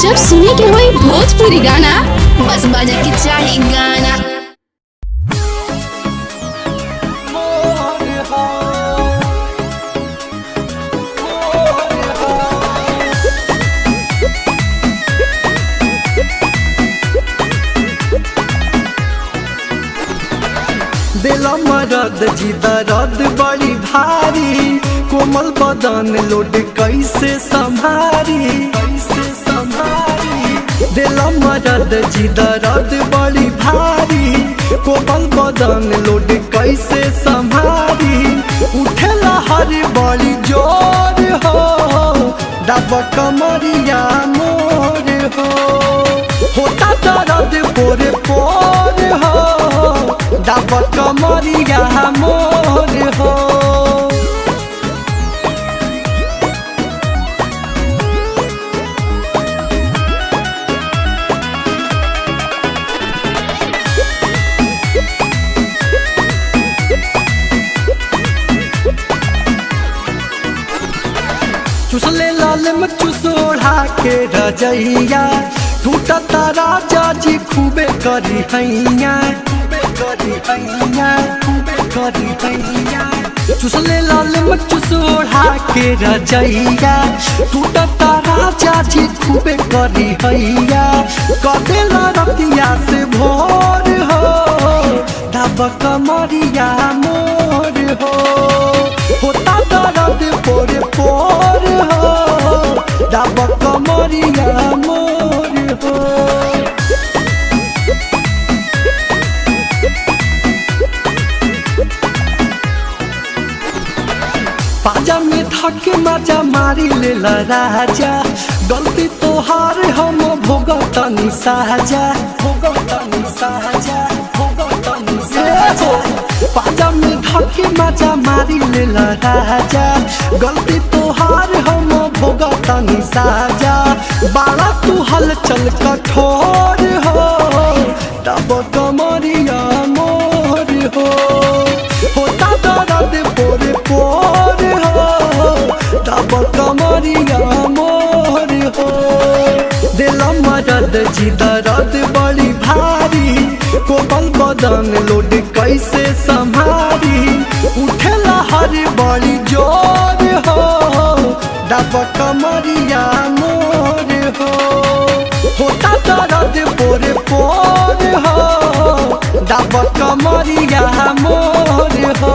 जब सुने के होई भोजपुरी गाना, बस बजे के चाही गाना। दिल मरद जी दर्द बड़ी भारी, कोमल बदन लोड कैसे संभारी, कैसे संभारी। दिल मरद जी दर्द बड़ी भारी, कोमल बदन लोड कैसे संभारी। उठे लहर बड़ी जोर हो, दब कमरिया मोर हो, होता दर्द पोरे पोर हो, दब कमरिया मोर हो। चुसले लाल में चुसोढ़ा के रजैया, टूटता राजा जी खूबे करी हैया, खूबे करी हैया, खूबे करी हैया। चुसले लाल में चुसोढ़ा के रजैया, टूटता राजा जी खूबे करी हैया। कदेला रतिया से भोर हो, दब कमरिया मोर हो, होता दर्द पोर पोर हो, दब कमरिया मोर हो। पाजा में धके मजा मारी लेला राजा, गलती तोहार हम भोगतनी साजा, भोगतनी साजा, भोगतनी साजा। पाजा में धके मजा मारी लेला राजा, गलती तोहार हम भोगतनी साजा। बाड़ा तू हलचल कठोर हो, तब कमरिया मोर हो, होता दर्द पोर पोर हो, तब कमरिया मोर हो। दिल मरद जी दर्द बड़ी भारी, कोमल बदन लोड कैसे संभारी। उठे लहर बड़ी जोर हो, दब कमरिया मोर हो, होता दर्द पोर पोर हो, दब कमरिया मोर हो।